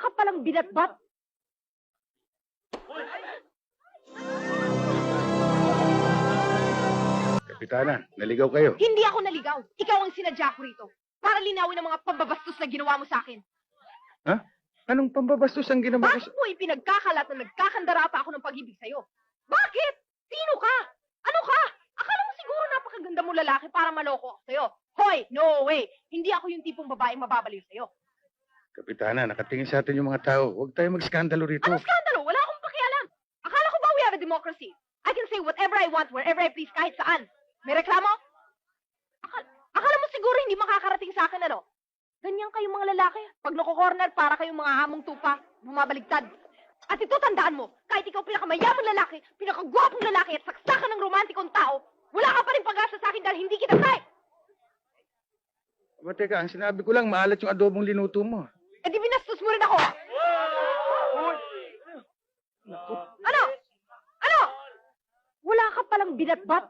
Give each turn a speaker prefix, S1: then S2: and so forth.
S1: ka palang binatbat.
S2: Kapitana, naligaw kayo.
S1: Hindi ako naligaw. Ikaw ang sinadya ko rito. Para linawin ang mga pambabastos na ginawa mo sa akin.
S2: Ha? Anong pambabastos ang ginawa ko
S1: Bakit mo ipinagkakalat na nagkakandara pa ako ng pag-ibig sa'yo? Bakit? Sino ka? Ano ka? Akala mo siguro napakaganda mo lalaki para maloko ako sa'yo. Hoy, no way. Hindi ako yung tipong babaeng mababaliw sa'yo.
S2: Kapitana, nakatingin sa atin yung mga tao. Huwag tayo magskandalo rito.
S1: Ano skandalo? Wala akong pakialam. Akala ko ba we have a democracy? I can say whatever I want, wherever I please, kahit saan. May reklamo? Akala mo siguro hindi makakarating sa akin, ano? Ganyan kayong mga lalaki. Pag nako-corner, para kayong mga hamong tupa, bumabaligtad. At ito, tandaan mo, kahit ikaw pinakamayamang lalaki, pinakagwapong lalaki at saksakan ng romantikong tao, wala ka pa rin pag-asa sa akin dahil hindi kita type.
S2: Aba, teka, ang sinabi ko lang, maalat yung adobong linuto mo.
S1: Eh di binastos mo rin ako. Ano? Ano? Wala ka palang binatbat.